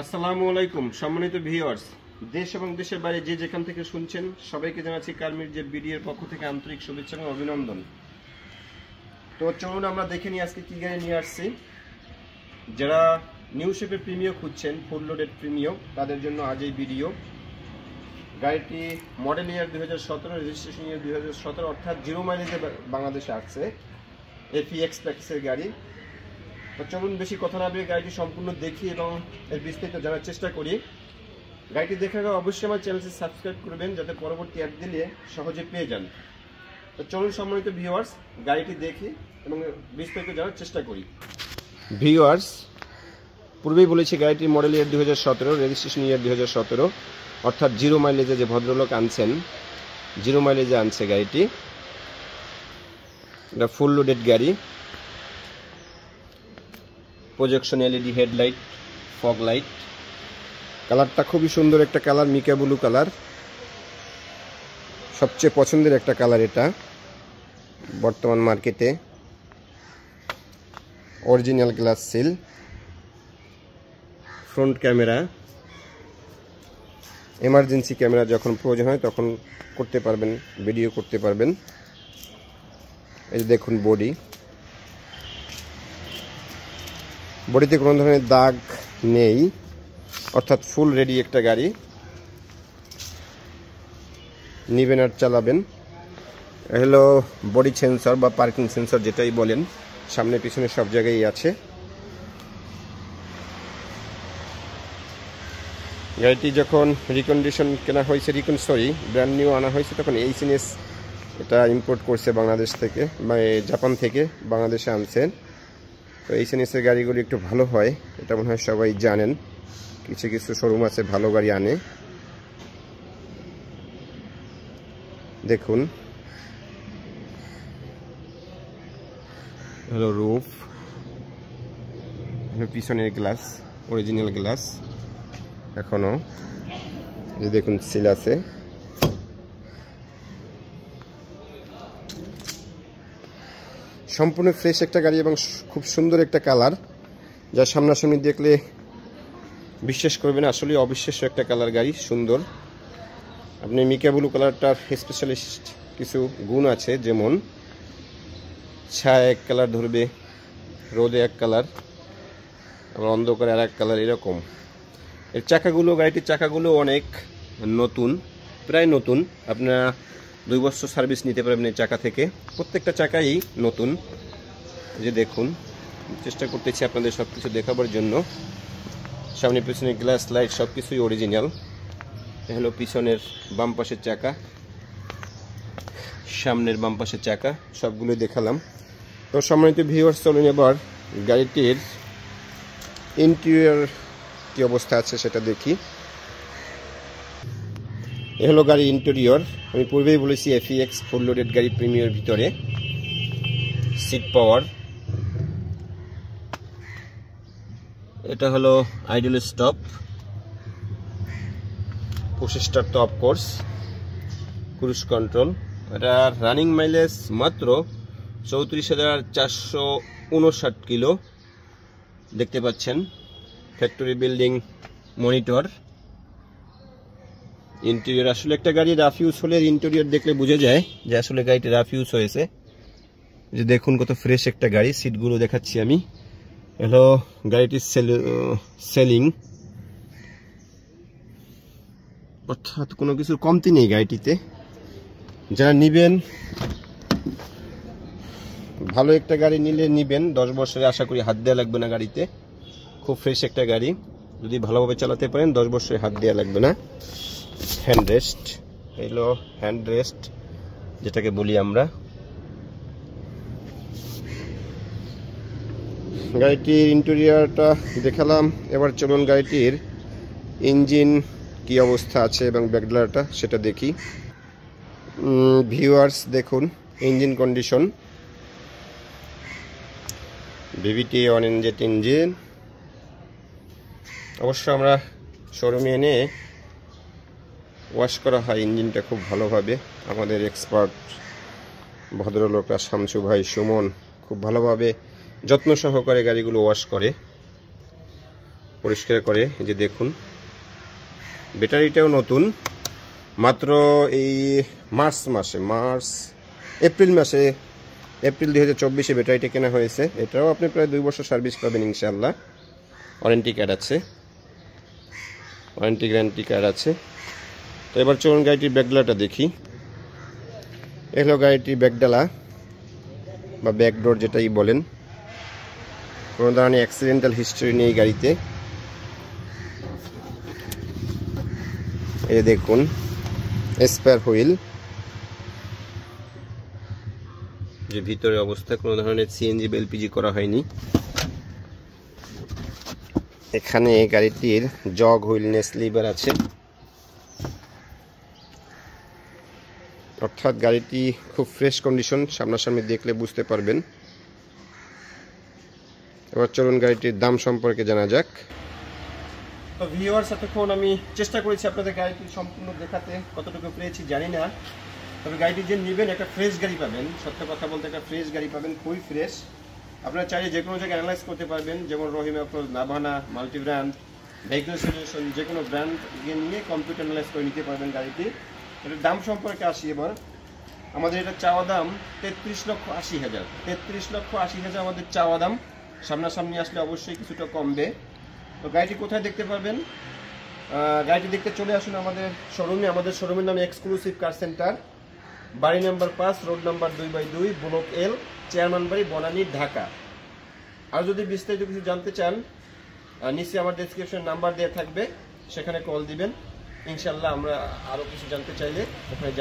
আসসালামু আলাইকুম সম্মানিত ভিউয়ার্স, দেশ এবং দেশের বাইরে যে যেখান থেকে শুনছেন সবাইকে জানাচ্ছি কারমির যে বিডিএর পক্ষ থেকে আন্তরিক শুভেচ্ছা এবং অভিনন্দন। তো চলুন আমরা দেখে নিই আজকে কি গাড়ি নিয়ে আসছি। যারা নিউ শেপের প্রিমিও খুঁজছেন, ফুল লোডেড প্রিমিও, তাদের জন্য আজ এই ভিডিও। গাড়িটি মডেল ইয়ার 2017, রেজিস্ট্রেশন ইয়ার 2017, অর্থাৎ 0 মাইলেজে বাংলাদেশে আসছে। এফিএক্স প্যাকেজের গাড়ি। তো চলুন বেশি কথা না বলে গাড়িটি সম্পূর্ণ দেখি এবং এর বিস্তারিত জানার চেষ্টা করি। গাড়িটি দেখার আগে অবশ্যই আমার চ্যানেলটি সাবস্ক্রাইব করবেন যাতে পরবর্তী অ্যাড দিলে সহজে পেয়ে যান। তো চলুন সম্মানিত ভিউয়ার্স, গাড়িটি দেখি এবং বিস্তারিত জানার চেষ্টা করি। ভিউয়ার্স, পূর্বেই বলেছি গাড়িটির মডেল ইয়ার 2017, রেজিস্ট্রেশন ইয়ার 2017, অর্থাৎ 0 মাইলেজে যে ভদ্রলোক আনছেন, 0 মাইলেজে আনছে গাড়িটি। এটা ফুল লোডেড গাড়ি। Projection LED headlight, fog light. কালারটা খুবই সুন্দর একটা কালার, মিকা ব্লু কালার। সবচেয়ে পছন্দের একটা কালার এটা বর্তমান মার্কেটে। Original glass seal, front camera, emergency camera যখন প্রয়োজন হয় তখন করতে পারবেন, ভিডিও করতে পারবেন। এই যে দেখুন বডিতে কোনো ধরনের দাগ নেই, অর্থাৎ ফুল রেডি একটা গাড়ি। নিবেন আর চালাবেন। হলো বডি সেন্সর বা পার্কিং সেন্সর যেটাই বলেন, সামনে পিছনে সব জায়গায় আছে। গাড়িটি যখন রিকন্ডিশন কেনা হয়েছে, ব্র্যান্ড নিউ আনা হয়েছে, তখন এইচএনএস এটা ইম্পোর্ট করছে বাংলাদেশ থেকে বা জাপান থেকে বাংলাদেশে আনছেন। তো এইচএনএসের গাড়িগুলি একটু ভালো হয়, এটা মনে হয় সবাই জানেন। কিছু কিছু শোরুম আছে ভালো গাড়ি আনে। দেখুন হলো রুফ, পিছনের গ্লাস অরিজিনাল গ্লাস, এখনো যে দেখুন সিল আছে। সম্পূর্ণ ফ্রেশ একটা গাড়ি এবং খুব সুন্দর একটা কালার, যা সামনাসামনি দেখলে বিশ্বাস করবেন, আসলে অবিশ্বাস্য একটা কালার গাড়ি, সুন্দর। আপনি মিকা ব্লু কালারটার স্পেশালিস্ট কিছু গুণ আছে, যেমন ছায়া এক কালার ধরবে, রোদে এক কালার, আবার অন্ধকারে আর এক কালার, এরকম। এর চাকাগুলো, গাড়িটির চাকাগুলো অনেক নতুন, প্রায় নতুন। আপনারা 2 বছর সার্ভিস নিতে পারবেন এই চাকা থেকে, প্রত্যেকটা চাকাই নতুন। যে দেখুন, চেষ্টা করতেছি আপনাদের সব কিছু দেখাবার জন্য। সামনে পিছনে গ্লাস লাইট সব কিছুই অরিজিনাল। হলো পিছনের বাম পাশের চাকা, সামনের বাম পাশের চাকা, সবগুলোই দেখালাম। তো সম্মানিত ভিউয়ার্স, চলুন এবার গাড়িটির ইন্টেরিয়র কি অবস্থা আছে সেটা দেখি। এ হলো গাড়ির ইন্টেরিয়র। আমি পূর্বেই বলেছি এফিএক্স ফুল লোডেড গাড়ি প্রিমিয়ার ভিতরে। সিট পাওয়ার, এটা হলো আইডল স্টপ, পুশ স্টার্ট তো অফকোর্স, ক্রুজ কন্ট্রোল। এটা রানিং মাইলেজ মাত্র 34,459 কিলো দেখতে পাচ্ছেন। Factory building monitor. ইন্টেরিয়র, আসলে একটা গাড়ি রাফ ইউজ হলে ইন্টেরিয়র দেখলে বোঝা যায় যে আসলে গাড়িটা রাফ ইউজ হয়েছে। যে দেখুন কত ফ্রেশ একটা গাড়ি। সিটগুলো দেখাচ্ছি আমি। হলো গাড়িটির সেলিং, অর্থাৎ কোনো কিছুর কমতি নেই গাড়িটিতে। যারা নিবেন, ভালো একটা গাড়ি নিবেন, 10 বছরে আশা করি হাত দেওয়া লাগবে না গাড়িতে। খুব ফ্রেশ একটা গাড়ি, যদি ভালোভাবে চালাতে পারেন 10 বছরে হাত দেওয়া লাগবে না। হ্যান্ড রেস্ট, এলো হ্যান্ড রেস্ট যেটাকে বলি আমরা। গাড়িটির ইন্টেরিয়রটা দেখালাম। এবার চলুন গাড়িটির ইঞ্জিন কি অবস্থা আছে এবং ব্যাকডালারটা সেটা দেখি। ভিউয়ার্স দেখুন engine condition. VVT one inject engine. অবশ্য আমরা শোরুমে এনে ওয়াশ করা হয় ইঞ্জিনটা খুব ভালোভাবে। আমাদের এক্সপার্ট ভদ্রলোকরা শামসু ভাই, সুমন খুব ভালোভাবে যত্ন সহকারে গাড়িগুলো ওয়াশ করে। পরিষ্কার করে। এই যে দেখুন, ব্যাটারিটাও নতুন, মাত্র এই এপ্রিল 2024-এ ব্যাটারিটা কেনা হয়েছে। এটাও আপনি প্রায় 2 বছর সার্ভিস পাবেন ইনশাআল্লাহ। ওয়ারেন্টি কার্ড আছে, ওয়ারেন্টি গ্যারান্টি কার্ড আছে। তো এবার চলুন গাড়িটির ব্যাকডালাটা দেখি। এগুলো গাড়িটির ব্যাকডালা বা ব্যাকডোর যেটাই বলেন। কোনো ধরনের অ্যাক্সিডেন্টাল হিস্টরি নেই গাড়িতে। এই দেখুন স্পেয়ার হুইল, যে ভিতরে অবস্থা, কোনো ধরনের সিএনজি বা এলপিজি করা হয়নি। এখানে গাড়িটির জগ হুইলনেস লিভার আছে, অর্থাৎ গাড়িটি খুব ফ্রেশ কন্ডিশন, সামনাসামনি দেখলে বুঝতে পারবেন। এবার চলুন গাড়িটির দাম সম্পর্কে জানা যাক। তো ভিউয়ার্স, এতক্ষণ আমি চেষ্টা করেছি আপনাদের গাড়িটি সম্পূর্ণ দেখাতে, কতটুকু পেরেছি জানি না। তবে গাড়িটি যে নেবেন একটা ফ্রেশ গাড়ি পাবেন, সত্য কথা বলতে একটা ফ্রেশ গাড়ি পাবেন, খুবই ফ্রেশ। আপনারা চাইলে যে কোনো জায়গায় অ্যানালাইজ করতে পারবেন, যেমন Rahim approach, Navana, multi brand, vehicle solution, যে কোনো ব্র্যান্ড নিয়ে কম্পিউটার অ্যানালাইজ করে নিতে পারবেন গাড়িটি। এটার দাম সম্পর্কে আসি এবার। আমাদের এটা চাওয়া দাম 33,80,000। 33,80,000 আমাদের চাওয়া দাম। সামনাসামনি আসলে অবশ্যই কিছুটা কমবে। তো গাড়িটি কোথায় দেখতে পারবেন? গাড়িটি দেখতে চলে আসুন আমাদের শোরুমে। আমাদের শোরুমের নাম এক্সক্লুসিভ কার সেন্টার, বাড়ি নাম্বার 5, রোড নাম্বার 2/2, ব্লক এল, চেয়ারম্যান বাড়ি, বনানী, ঢাকা। আর যদি বিস্তারিত কিছু জানতে চান, নিচে আমার ডেসক্রিপশন নাম্বার দেওয়া থাকবে, সেখানে কল দিবেন। ইনশাল্লাহ আমরা আরও কিছু জানতে চাইলে ওখানে